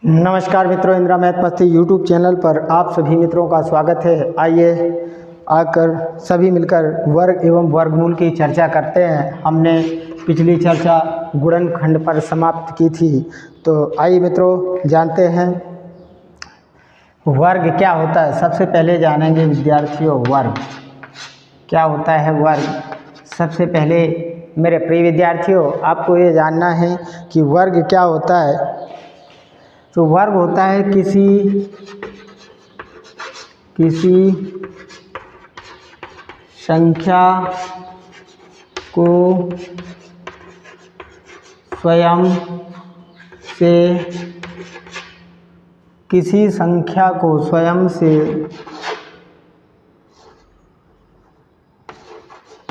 नमस्कार मित्रों, इंदिरा मैथ मस्ती यूट्यूब चैनल पर आप सभी मित्रों का स्वागत है। आइए आकर सभी मिलकर वर्ग एवं वर्गमूल की चर्चा करते हैं। हमने पिछली चर्चा गुणनखंड पर समाप्त की थी, तो आइए मित्रों जानते हैं वर्ग क्या होता है। सबसे पहले जानेंगे विद्यार्थियों वर्ग क्या होता है। वर्ग सबसे पहले मेरे प्रिय विद्यार्थियों आपको ये जानना है कि वर्ग क्या होता है। तो वर्ग होता है किसी संख्या को स्वयं से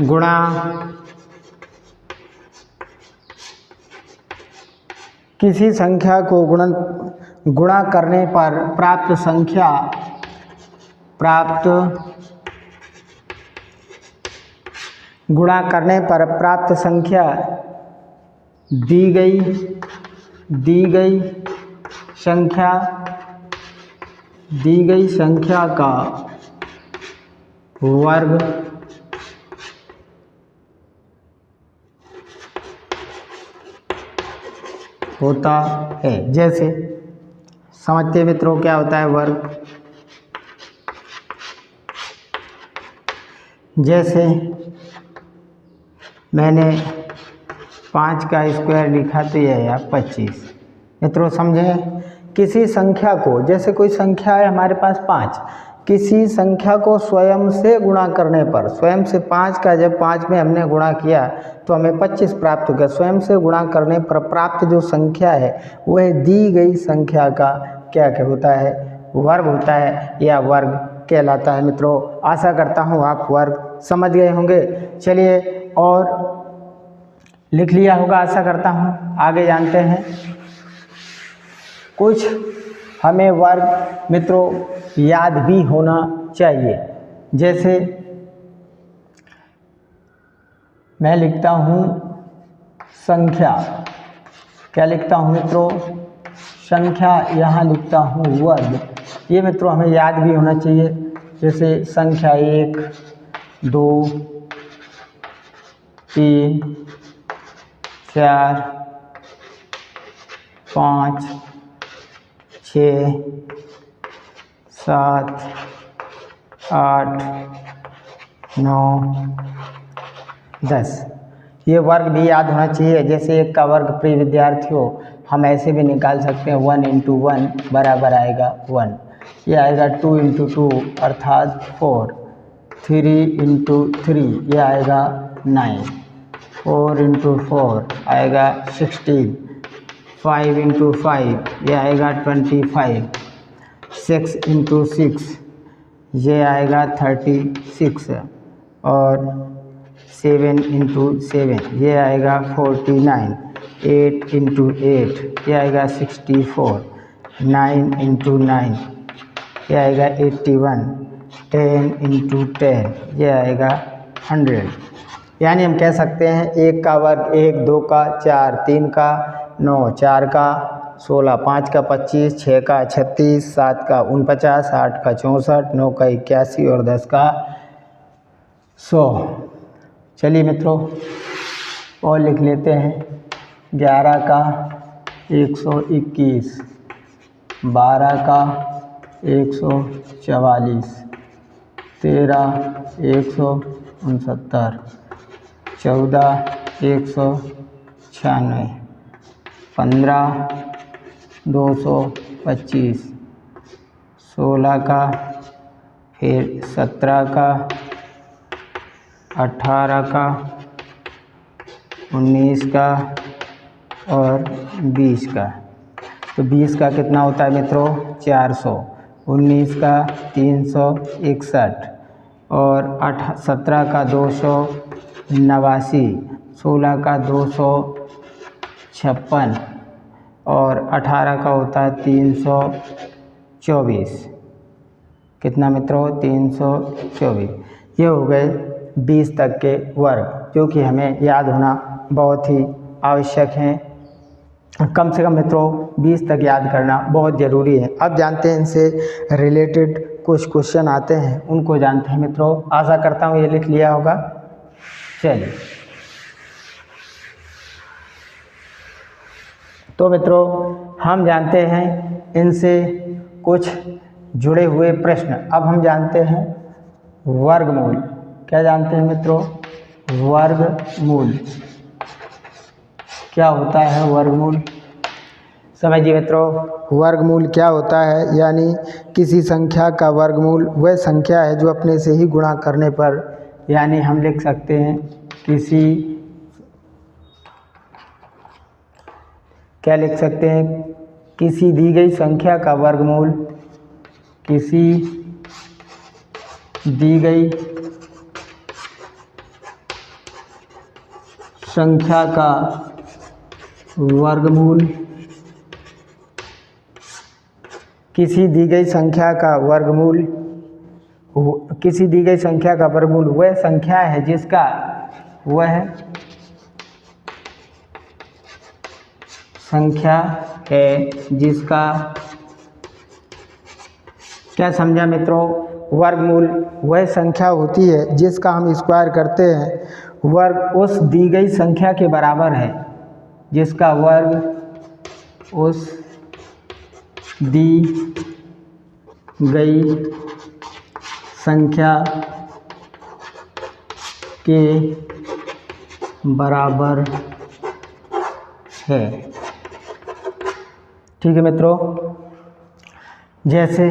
गुणा किसी संख्या को गुणा करने पर प्राप्त संख्या दी गई संख्या का वर्ग होता है। जैसे समझते मित्रों क्या होता है वर्ग। जैसे मैंने 5 का स्क्वायर लिखा तो यह है 25। मित्रों समझें, किसी संख्या को, जैसे कोई संख्या है हमारे पास 5, किसी संख्या को स्वयं से गुणा करने पर, स्वयं से 5 का जब 5 में हमने गुणा किया तो हमें 25 प्राप्त हो गया। स्वयं से गुणा करने पर प्राप्त जो संख्या है वह दी गई संख्या का क्या होता है, वर्ग होता है या वर्ग कहलाता है। मित्रों आशा करता हूँ आप वर्ग समझ गए होंगे। चलिए और लिख लिया होगा आशा करता हूँ। आगे जानते हैं कुछ हमें वर्ग मित्रों याद भी होना चाहिए। जैसे मैं लिखता हूँ संख्या, क्या लिखता हूँ मित्रों, संख्या, यहाँ लिखता हूँ वर्ग। ये मित्रों हमें याद भी होना चाहिए। जैसे संख्या 1, 2, 3, 4, 5, 6, 7, 8, 9, 10। ये वर्ग भी याद होना चाहिए। जैसे 1 का वर्ग प्रिय विद्यार्थियों हम ऐसे भी निकाल सकते हैं, 1 × 1 बराबर आएगा 1। ये आएगा 2 × 2 अर्थात 4, 3 × 3 ये आएगा 9, 4 × 4 आएगा 16, 5 × 5 ये आएगा 25, 6 × 6 ये आएगा 36 और 7 × 7 ये आएगा 49, 8 × 8 ये आएगा 64, 9 × 9 ये आएगा 81, 10 × 10 ये आएगा 100। यानी हम कह सकते हैं 1 का वर्ग 1, 2 का 4, 3 का 9, 4 का 16, 5 का 25, 6 का 36, 7 का 49, 8 का 64, 9 का 81 और 10 का 100। चलिए मित्रों और लिख लेते हैं। 11 का 121, 12 का 144, 13 169, 14 196, 15 225, 16 का, फिर 17 का, 18 का, 19 का और 20 का। तो 20 का कितना होता है मित्रों, 400, 19 का 361 और 17 का 289, 16 का 256 और 18 का होता है 324। कितना मित्रों, 324। ये हो गए 20 तक के वर्ग, जो कि हमें याद होना बहुत ही आवश्यक हैं। कम से कम मित्रों 20 तक याद करना बहुत ज़रूरी है। अब जानते हैं इनसे रिलेटेड कुछ क्वेश्चन आते हैं, उनको जानते हैं मित्रों। आशा करता हूँ ये लिख लिया होगा। चलिए तो मित्रों हम जानते हैं इनसे कुछ जुड़े हुए प्रश्न। अब हम जानते हैं वर्गमूल। क्या जानते हैं मित्रों? वर्गमूल क्या होता है? वर्गमूल समझिए मित्रों, वर्गमूल क्या होता है? यानी किसी संख्या का वर्गमूल वह संख्या है जो अपने से ही गुणा करने पर, यानी हम लिख सकते हैं क्या लिख सकते हैं? किसी दी गई संख्या का वर्गमूल, किसी दी गई संख्या का वर्गमूल, किसी दी गई संख्या का वर्गमूल, किसी दी गई संख्या का वर्गमूल वह संख्या है जिसका, वह संख्या है जिसका, क्या समझा मित्रों? वर्गमूल वह संख्या होती है जिसका हम स्क्वायर करते हैं, वर्ग उस दी गई संख्या के बराबर है, जिसका वर्ग उस दी गई संख्या के बराबर है। ठीक है मित्रों, जैसे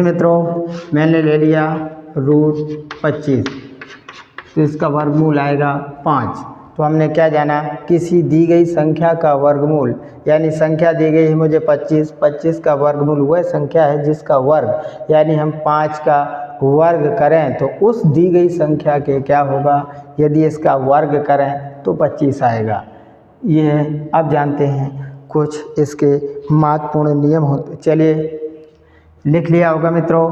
मित्रों मैंने ले लिया √25, तो इसका वर्गमूल आएगा 5। तो हमने क्या जाना? किसी दी गई संख्या का वर्गमूल, यानी संख्या दी गई है मुझे 25 का वर्गमूल वह संख्या है जिसका वर्ग, यानी हम 5 का वर्ग करें तो उस दी गई संख्या के क्या होगा? यदि इसका वर्ग करें तो 25 आएगा। ये है। अब जानते हैं कुछ इसके महत्वपूर्ण नियम होते। चलिए लिख लिया होगा मित्रों।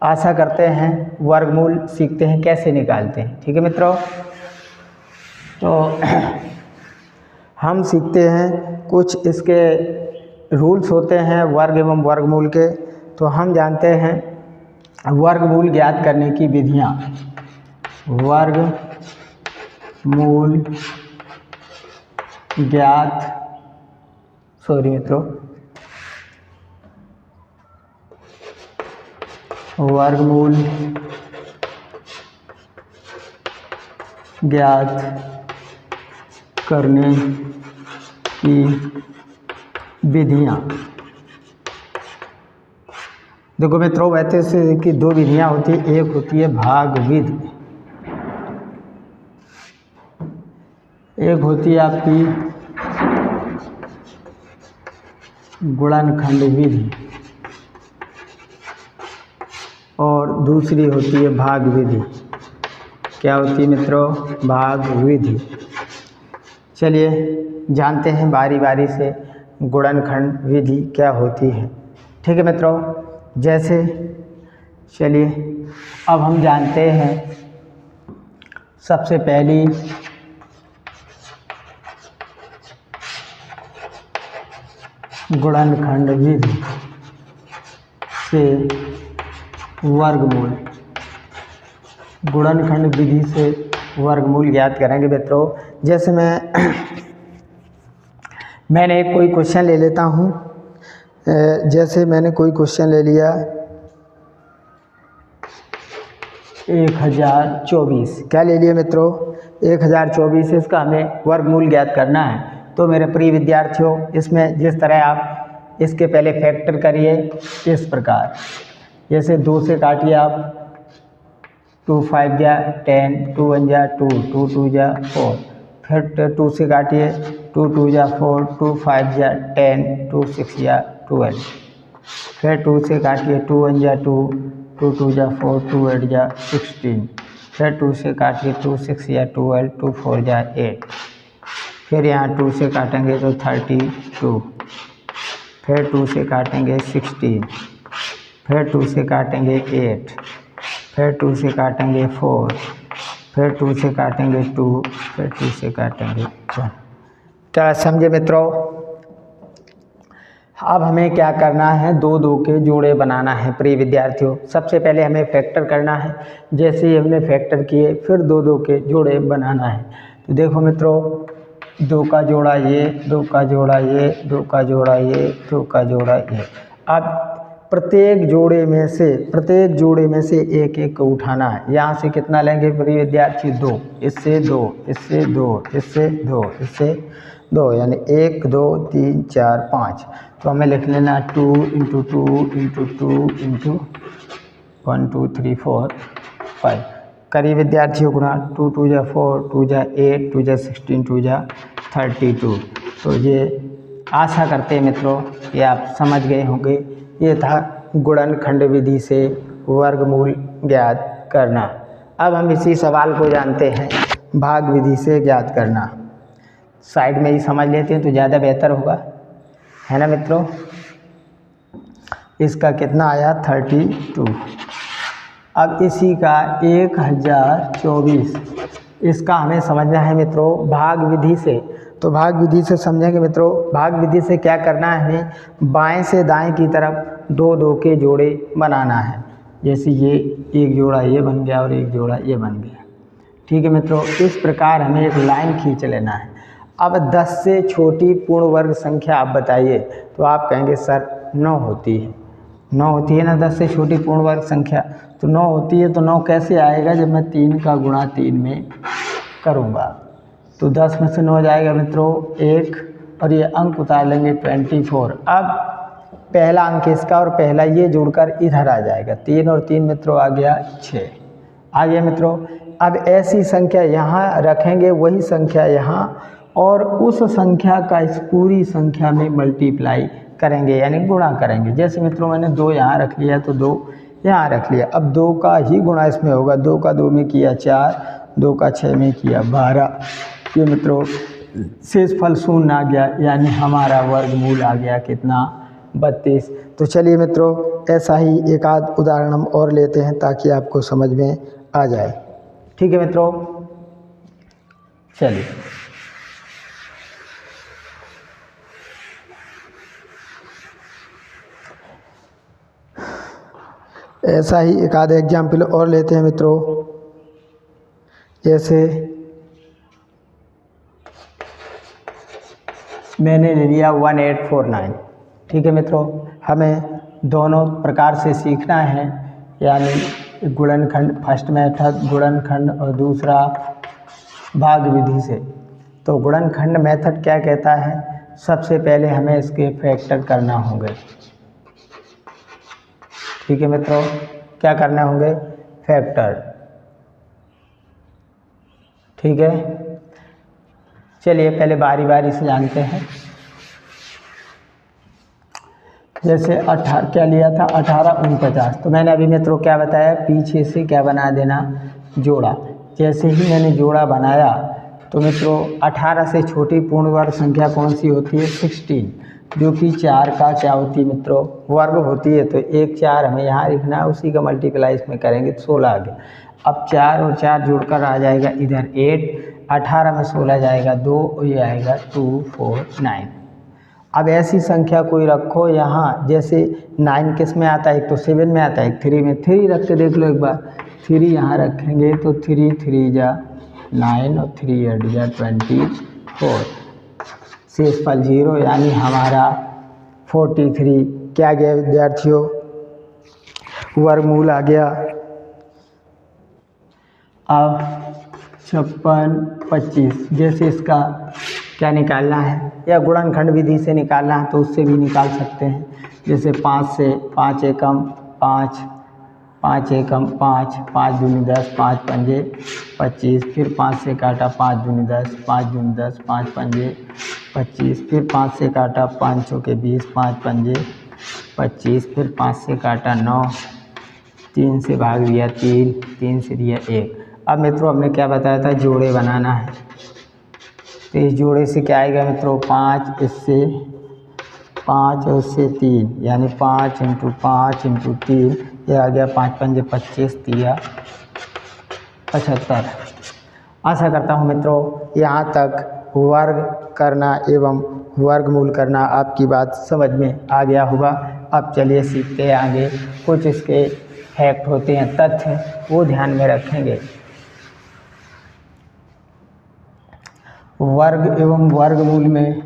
आशा करते हैं वर्गमूल सीखते हैं कैसे निकालते हैं। ठीक है मित्रों, तो हम सीखते हैं कुछ इसके रूल्स होते हैं वर्ग एवं वर्गमूल के। तो हम जानते हैं वर्गमूल ज्ञात करने की विधियाँ। वर्गमूल वर्गमूल ज्ञात करने की विधियाँ। देखो मित्रों, वैसे से की 2 विधियाँ होती है। एक होती है भाग विधि, एक होती है आपकी गुणनखंड विधि, और दूसरी होती है भाग विधि। क्या होती है मित्रों? भाग विधि। चलिए जानते हैं बारी बारी से गुणनखंड विधि क्या होती है। ठीक है मित्रों, जैसे चलिए अब हम जानते हैं सबसे पहली गुणनखंड विधि से वर्गमूल, गुणनखंड विधि से वर्गमूल ज्ञात करेंगे मित्रों। जैसे मैंने एक कोई क्वेश्चन ले लेता हूँ। जैसे मैंने कोई क्वेश्चन ले लिया 1024। क्या ले लिया मित्रों? 1024। इसका हमें वर्गमूल ज्ञात करना है। तो मेरे प्रिय विद्यार्थियों, इसमें जिस तरह आप इसके पहले फैक्टर करिए इस प्रकार, जैसे 2 से काटिए आप 2 5 जा 10, 2 1 जा 2, 2 2 जा 4, फिर 2 से काटिए 2 2 जा 4, 2 5 जा 10, 2 6 जा 12, फिर 2 से काटिए 2 1 जा 2, 2 2 जा 4, 2 8 जा 16, फिर 2 से काटिए 2 6 जा 12, 2 4 जा 8, फिर यहाँ 2 से काटेंगे तो 32, फिर 2 से काटेंगे 16, फिर 2 से काटेंगे 8, फिर 2 से काटेंगे 4, फिर 2 से काटेंगे 2, फिर 2 से काटेंगे 1। क्या समझे मित्रों? अब हमें क्या करना है, 2 के जोड़े बनाना है प्रिय विद्यार्थियों। सबसे पहले हमें फैक्टर करना है। जैसे ही हमने फैक्टर किए फिर 2 के जोड़े बनाना है। तो देखो मित्रों, 2 का जोड़ा ये, 2 का जोड़ा ये, 2 का जोड़ा ये, 2 का जोड़ा ये। अब प्रत्येक जोड़े में से एक एक को उठाना है। यहाँ से कितना लेंगे प्रिय विद्यार्थी? 2, इससे 2, इससे 2, इससे 2, इससे 2, यानी 1 2 3 4 5। तो हमें लिख लेना 2 × 2 × 2 × 1 2 3 4 5। करीब विद्यार्थियों गुणा 2 2 जा 4, 2 जा 8, 2 जा 16, 2 जा 32। तो ये आशा करते हैं मित्रों कि आप समझ गए होंगे। ये था गुणनखंड विधि से वर्गमूल ज्ञात करना। अब हम इसी सवाल को जानते हैं भाग विधि से ज्ञात करना। साइड में ही समझ लेते हैं तो ज़्यादा बेहतर होगा, है ना मित्रों। इसका कितना आया? 32। अब इसी का 1024, इसका हमें समझना है मित्रों भाग विधि से। तो भाग विधि से समझेंगे मित्रों। भाग विधि से क्या करना है, हमें बाएं से दाएं की तरफ 2 के जोड़े बनाना है। जैसे ये एक जोड़ा ये बन गया और एक जोड़ा ये बन गया। ठीक है मित्रों, इस प्रकार हमें एक लाइन खींच लेना है। अब 10 से छोटी पूर्ण वर्ग संख्या आप बताइए। तो आप कहेंगे सर 9 होती है। 9 होती है ना 10 से छोटी पूर्ण वर्ग संख्या। तो 9 होती है तो 9 कैसे आएगा? जब मैं 3 का गुणा 3 में करूँगा। तो 10 में से 9 जाएगा मित्रों 1, और ये अंक उतार लेंगे 24। अब पहला अंक इसका और पहला ये जुड़कर इधर आ जाएगा। 3 और 3 मित्रों आ गया 6। आ गया मित्रों। अब ऐसी संख्या यहाँ रखेंगे, वही संख्या यहाँ, और उस संख्या का इस पूरी संख्या में मल्टीप्लाई करेंगे यानी गुणा करेंगे। जैसे मित्रों मैंने 2 यहाँ रख लिया तो 2 यहाँ रख लिया। अब 2 का ही गुणा इसमें होगा। 2 का 2 में किया 4, 2 का 6 में किया 12। ये मित्रों शेषफल 0 आ गया, यानी हमारा वर्गमूल आ गया कितना? 32। तो चलिए मित्रों ऐसा ही एक आध उदाहरण हम और लेते हैं ताकि आपको समझ में आ जाए। ठीक है मित्रों, चलिए ऐसा ही एक आध एग्जाम्पल और लेते हैं मित्रों। जैसे मैंने ले लिया 1849। ठीक है मित्रों, हमें दोनों प्रकार से सीखना है, यानी गुणनखंड फर्स्ट मेथड गुणनखंड और दूसरा भाग विधि से। तो गुणनखंड मेथड क्या कहता है? सबसे पहले हमें इसके फैक्टर करना होंगे। ठीक है मित्रों, क्या करने होंगे? फैक्टर। ठीक है, चलिए पहले बारी बारी से जानते हैं। जैसे 18 क्या लिया था? 1849। तो मैंने अभी मित्रों क्या बताया? पीछे से क्या बना देना? जोड़ा। जैसे ही मैंने जोड़ा बनाया तो मित्रों 18 से छोटी पूर्ण वर्ग संख्या कौन सी होती है? 16, जो कि 4 का क्या होती है मित्रों? वर्ग होती है। तो 1 4 हमें यहाँ लिखना है, उसी का मल्टीप्लाई इसमें करेंगे तो 16 आ गया। अब 4 और 4 जोड़कर आ जाएगा इधर 8, 18 में 16 जाएगा 2, और ये आएगा 249। अब ऐसी संख्या कोई रखो यहाँ, जैसे 9 किस में आता है? एक तो 7 में आता है, एक 3 में। 3 रख के देख लो एक बार। 3 यहाँ रखेंगे तो 3 3 जा 9 और 3 8 जा 24। शेषफल 0, यानी हमारा 43 क्या गया विद्यार्थियों? वर्गमूल आ गया। अब 56 25, जैसे इसका क्या निकालना है या गुणनखंड विधि से निकालना है तो उससे भी निकाल सकते हैं। जैसे 5 से 5 एकम 5, 5 एकम 5, 5 दूनी 10, 5 पंजे 25, फिर 5 से काटा 5 दूनी 10, 5 दूनी 10, 5 पंजे 25, फिर 5 से काटा 5 चौके 20, 5 पंजे 25, फिर 5 से काटा 9, 3 से भाग दिया 3, 3 से दिया 1। अब मित्रों हमने क्या बताया था? जोड़े बनाना है। तो इस जोड़े से क्या आएगा मित्रों? 5 इससे 5 और इससे 3, यानी 5 × 5 × 3 ये आ गया 5 पंजे 25 तिया 75। आशा करता हूँ मित्रों यहाँ तक वर्ग करना एवं वर्गमूल करना आपकी बात समझ में आ गया होगा। अब चलिए सीखते हैं आगे। कुछ इसके फैक्ट होते हैं, तथ्य, वो ध्यान में रखेंगे। वर्ग एवं वर्गमूल में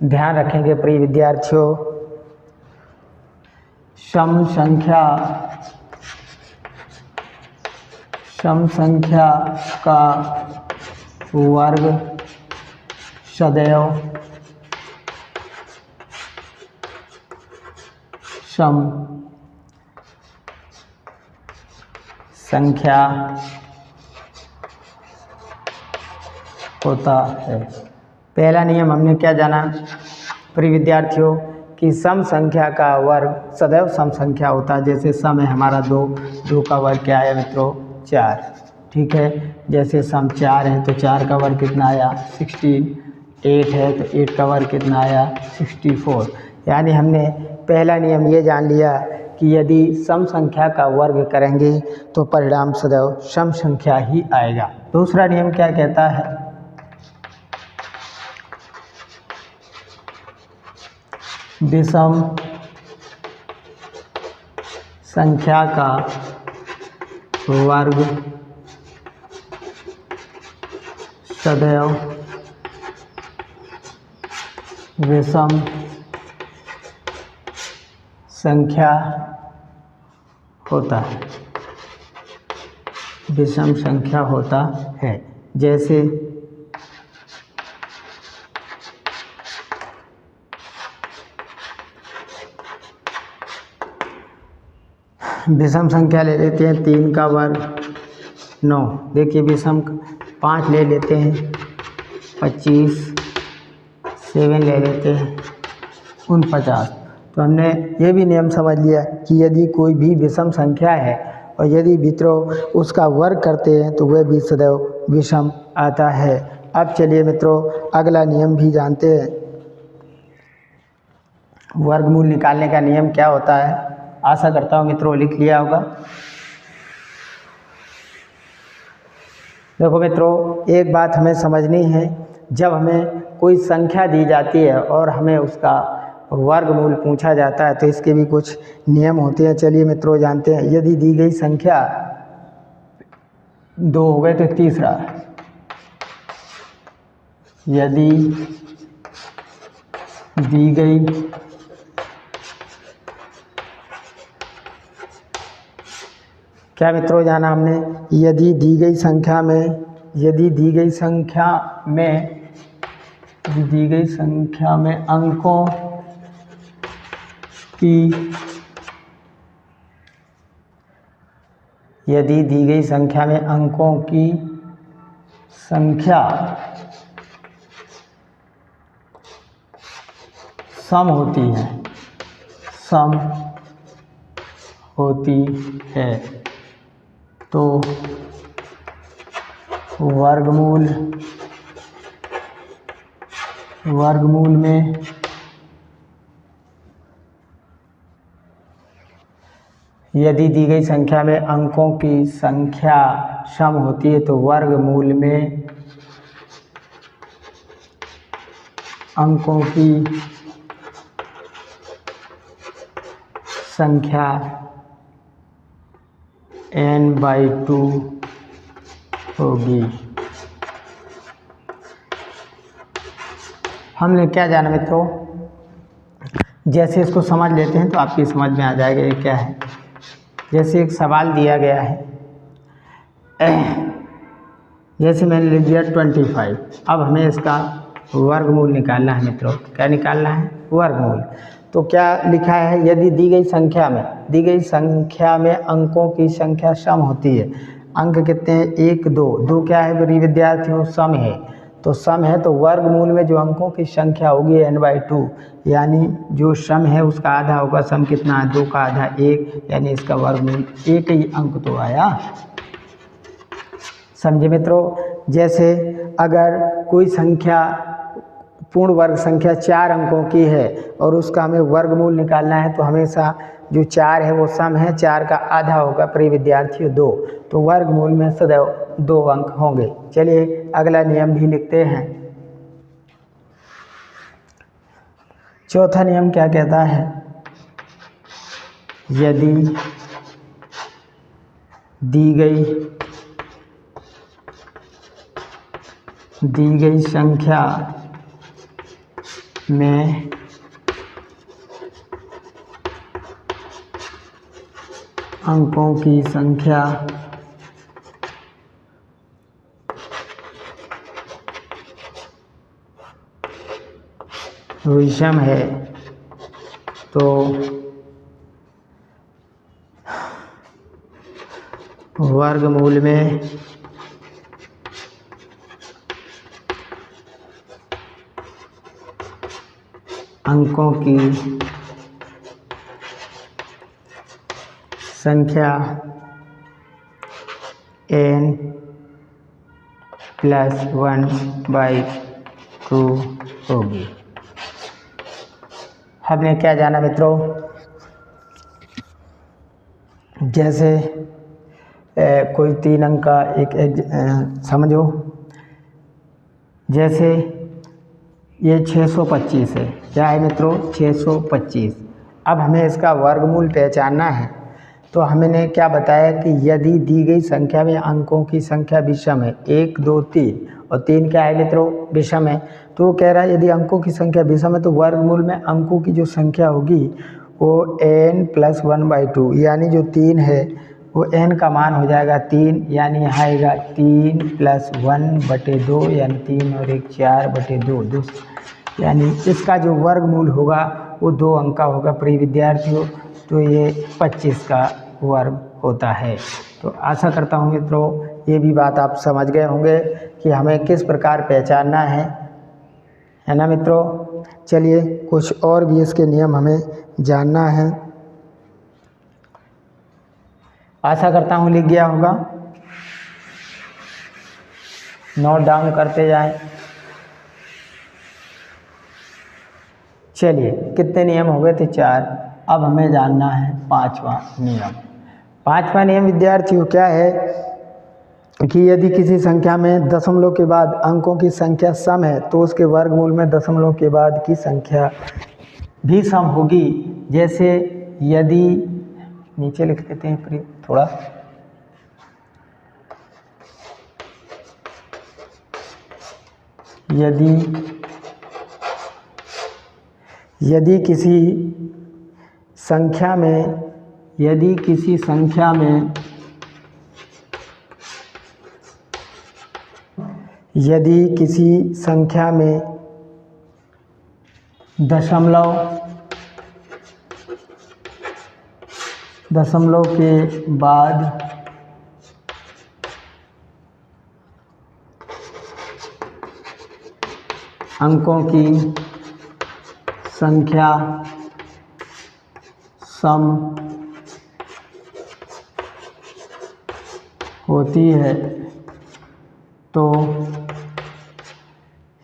ध्यान रखेंगे प्रिय विद्यार्थियों, सम संख्या का वर्ग सदैव सम संख्या होता है। पहला नियम हमने क्या जाना प्रिय विद्यार्थियों कि सम संख्या का वर्ग सदैव सम संख्या होता है। जैसे सम है हमारा 2, 2 का वर्ग क्या है मित्रों 4, ठीक है। जैसे सम 4 है तो 4 का वर्ग कितना आया 16, 8 है तो 8 का वर्ग कितना आया 64। यानी हमने पहला नियम ये जान लिया कि यदि सम संख्या का वर्ग करेंगे तो परिणाम सदैव सम संख्या ही आएगा। दूसरा नियम क्या कहता है, विषम संख्या का वर्ग सदैव विषम संख्या होता है, विषम संख्या होता है। जैसे विषम संख्या ले लेते हैं 3 का वर्ग 9, देखिए विषम 5 ले लेते हैं 25, 7 ले लेते हैं 49। तो हमने ये भी नियम समझ लिया कि यदि कोई भी विषम संख्या है और यदि मित्रों उसका वर्ग करते हैं तो वह भी सदैव विषम आता है। अब चलिए मित्रों अगला नियम भी जानते हैं। वर्गमूल निकालने का नियम क्या होता है, आशा करता हूँ मित्रों लिख लिया होगा। देखो मित्रों एक बात हमें समझनी है, जब हमें कोई संख्या दी जाती है और हमें उसका वर्गमूल पूछा जाता है तो इसके भी कुछ नियम होते हैं। चलिए मित्रों जानते हैं। यदि दी गई संख्या 2 हो गए तो तीसरा, यदि दी गई क्या मित्रों जाना हमने, यदि दी गई संख्या में अंकों की यदि दी गई संख्या में अंकों की संख्या सम होती है तो वर्गमूल में यदि दी गई संख्या में अंकों की संख्या सम होती है तो वर्गमूल में अंकों की संख्या n/2 होगी। हमने क्या जाना मित्रों, जैसे इसको समझ लेते हैं तो आपकी समझ में आ जाएगा ये क्या है। जैसे एक सवाल दिया गया है, जैसे मैंने लिख दिया 25। अब हमें इसका वर्गमूल निकालना है मित्रों। क्या निकालना है, वर्गमूल। तो क्या लिखा है, यदि दी गई संख्या में अंकों की संख्या सम होती है। अंक कितने हैं, 1 2, 2 क्या है मेरे विद्यार्थियों, सम है। तो सम है तो वर्गमूल में जो अंकों की संख्या होगी n/2, यानी जो सम है उसका आधा होगा। सम कितना है, 2 का आधा 1, यानी इसका वर्गमूल 1 ही अंक तो आया। समझे मित्रों। जैसे अगर कोई संख्या पूर्ण वर्ग संख्या 4 अंकों की है और उसका हमें वर्गमूल निकालना है, तो हमेशा जो 4 है वो सम है, 4 का आधा होगा प्रिय विद्यार्थियों 2, तो वर्गमूल में सदैव 2 अंक होंगे। चलिए अगला नियम भी लिखते हैं। चौथा नियम क्या कहता है, यदि दी गई संख्या में अंकों की संख्या विषम है तो वर्गमूल में अंकों की संख्या n+1/2 होगी। हमने क्या जाना मित्रों, जैसे कोई 3 अंक का एक समझो, जैसे ये 625 है, क्या है मित्रों 625। अब हमें इसका वर्गमूल पहचानना है, तो हमने क्या बताया कि यदि दी गई संख्या में अंकों की संख्या विषम है, 1 2 3, और 3 क्या है मित्रों विषम है, तो वो कह रहा है यदि अंकों की संख्या विषम है तो वर्गमूल में अंकों की जो संख्या होगी वो n+1/2, यानी जो 3 है वो n का मान हो जाएगा 3, यानी यहाँ आएगा 3+1/2, यानी 3 और 1 4/2, यानी इसका जो वर्गमूल होगा वो 2 अंक का होगा प्रिय विद्यार्थियों, तो ये 25 का वर्ग होता है। तो आशा करता हूँ मित्रों ये भी बात आप समझ गए होंगे कि हमें किस प्रकार पहचानना है ना मित्रों। चलिए कुछ और भी इसके नियम हमें जानना है, आशा करता हूँ लिख गया होगा, नोट डाउन करते जाएं। चलिए कितने नियम हो गए थे 4, अब हमें जानना है 5वां नियम। 5वां नियम विद्यार्थियों क्या है कि यदि किसी संख्या में दशमलव के बाद अंकों की संख्या सम है तो उसके वर्गमूल में दशमलव के बाद की संख्या भी सम होगी। जैसे यदि नीचे लिख लेते हैं प्रिय थोड़ा, यदि किसी संख्या में दशमलव के बाद अंकों की संख्या सम होती है तो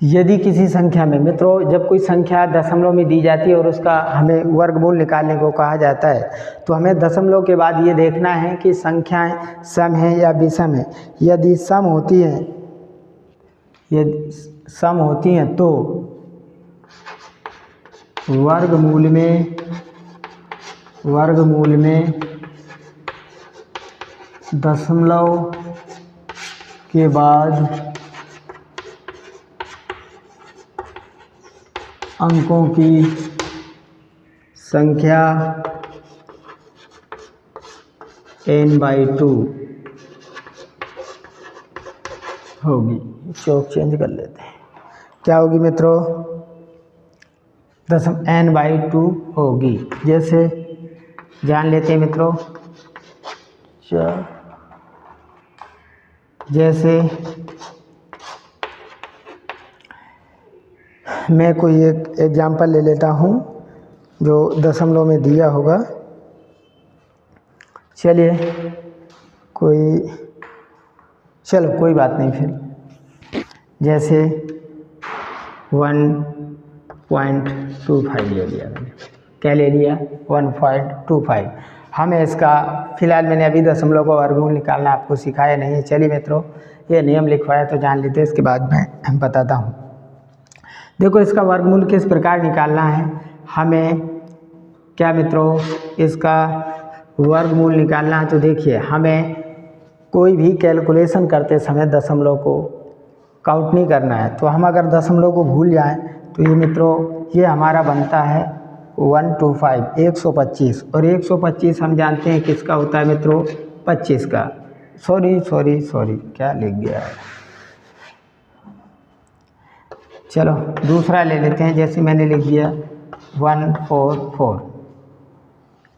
यदि किसी संख्या में मित्रों जब कोई संख्या दशमलव में दी जाती है और उसका हमें वर्गमूल निकालने को कहा जाता है तो हमें दशमलव के बाद ये देखना है कि संख्याएं सम हैं या विषम हैं। यदि सम होती हैं तो वर्गमूल में दशमलव के बाद अंकों की संख्या n/2 होगी। चौक चेंज कर लेते हैं, क्या होगी मित्रों n/2 होगी। जैसे जान लेते हैं मित्रों, जैसे मैं कोई एक एग्जाम्पल ले लेता हूँ जो दशमलव में दिया होगा। चलिए कोई बात नहीं, फिर जैसे 1.25 ले लिया मैंने। क्या ले लिया? 1.25। हमें इसका फिलहाल मैंने अभी दशमलव का वर्गमूल निकालना आपको सिखाया नहीं है। चलिए मित्रों, ये नियम लिखवाया तो जान लेते हैं, इसके बाद मैं बताता हूँ। देखो, इसका वर्गमूल किस प्रकार निकालना है हमें। क्या मित्रों, इसका वर्गमूल निकालना है तो देखिए, हमें कोई भी कैलकुलेशन करते समय दशमलव को काउंट नहीं करना है। तो हम अगर दशमलव को भूल जाएं तो ये मित्रों, ये हमारा बनता है 125, 125। और 125 हम जानते हैं किसका होता है मित्रों? 25 का। सॉरी, क्या लिख गया है। चलो दूसरा ले लेते हैं। जैसे मैंने लिख दिया 144,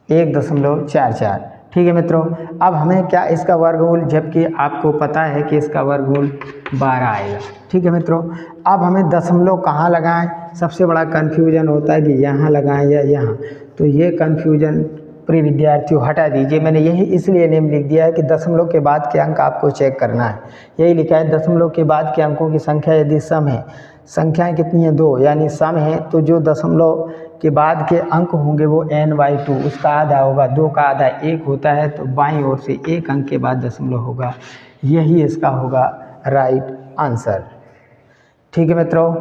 1.44। ठीक है मित्रों, अब हमें क्या इसका वर्गमूल, जबकि आपको पता है कि इसका वर्गमूल 12 आएगा। ठीक है मित्रों, अब हमें दशमलव कहाँ लगाएं? सबसे बड़ा कन्फ्यूजन होता है कि यहाँ लगाएं या यहाँ। तो ये कन्फ्यूजन प्रिय विद्यार्थियों हटा दीजिए। मैंने यही इसलिए नेम लिख दिया है कि दशमलव के बाद के अंक आपको चेक करना है। यही लिखा है, दशमलव के बाद के अंकों की संख्या यदि सम है, संख्याएँ कितनी है? 2, यानी सम है, तो जो दशमलव के बाद के अंक होंगे वो n/2, उसका आधा होगा। 2 का आधा 1 होता है, तो बाईं ओर से एक अंक के बाद दशमलव होगा। यही इसका होगा राइट आंसर। ठीक है मित्रों,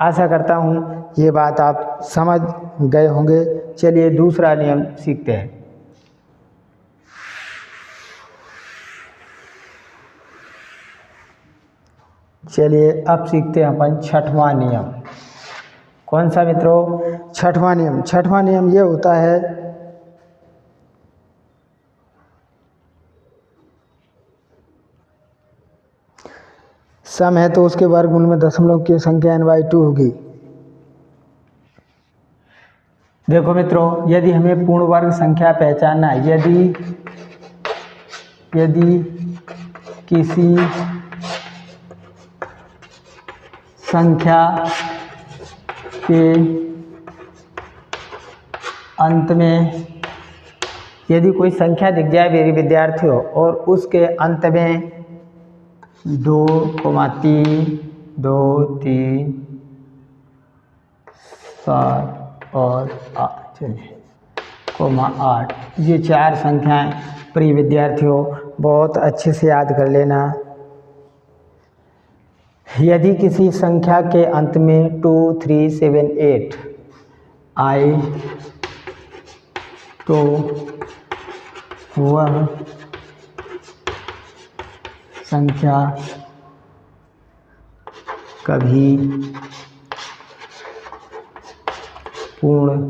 आशा करता हूँ ये बात आप समझ गए होंगे। चलिए दूसरा नियम सीखते हैं। चलिए अब सीखते हैं अपन छठवां नियम। कौन सा मित्रों? छठवां नियम। छठवां नियम ये होता है, सम है तो उसके वर्गमूल में दशमलव की संख्या n/2 होगी। देखो मित्रों, यदि हमें पूर्ण वर्ग संख्या पहचानना है, यदि किसी संख्या के अंत में, यदि कोई संख्या दिख जाए मेरे विद्यार्थियों और उसके अंत में 2, 3, 2, 3, 7 और 8, 8, ये 4 संख्याएं प्रिय विद्यार्थियों बहुत अच्छे से याद कर लेना। यदि किसी संख्या के अंत में 2, 3, 7, 8 आए तो वह संख्या कभी पूर्ण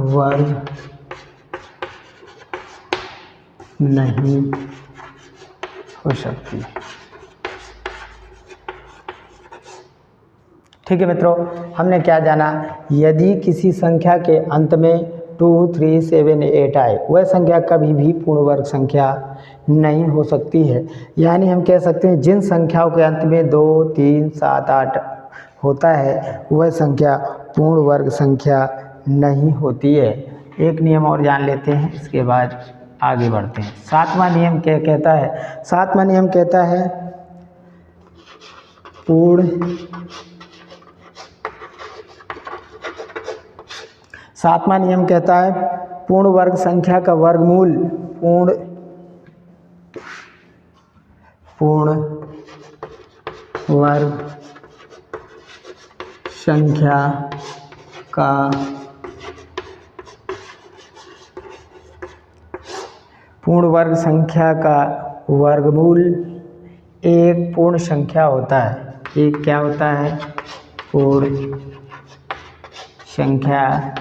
वर्ग नहीं हो सकती। ठीक है मित्रों, हमने क्या जाना? यदि किसी संख्या के अंत में 2, 3, 7, 8 आए, वह संख्या कभी भी पूर्ण वर्ग संख्या नहीं हो सकती है। यानी हम कह सकते हैं जिन संख्याओं के अंत में 2, 3, 7, 8 होता है वह संख्या पूर्ण वर्ग संख्या नहीं होती है। एक नियम और जान लेते हैं, इसके बाद आगे बढ़ते हैं। सातवां नियम क्या कहता है? सातवां नियम कहता है सातवां नियम कहता है पूर्ण वर्ग संख्या का वर्गमूल, पूर्ण वर्ग संख्या का वर्गमूल एक पूर्ण संख्या होता है। एक क्या होता है? पूर्ण संख्या।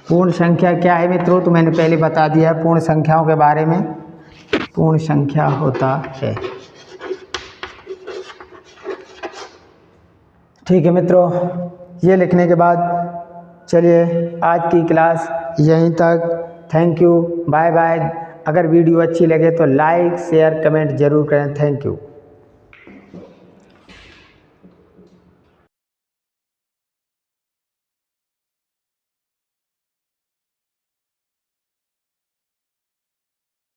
पूर्ण संख्या क्या है मित्रों? तो मैंने पहले बता दिया पूर्ण संख्याओं के बारे में। पूर्ण संख्या होता है। ठीक है मित्रों, ये लिखने के बाद चलिए आज की क्लास यहीं तक। Thank you, bye bye. अगर वीडियो अच्छी लगे तो लाइक शेयर कमेंट जरूर करें। Thank you.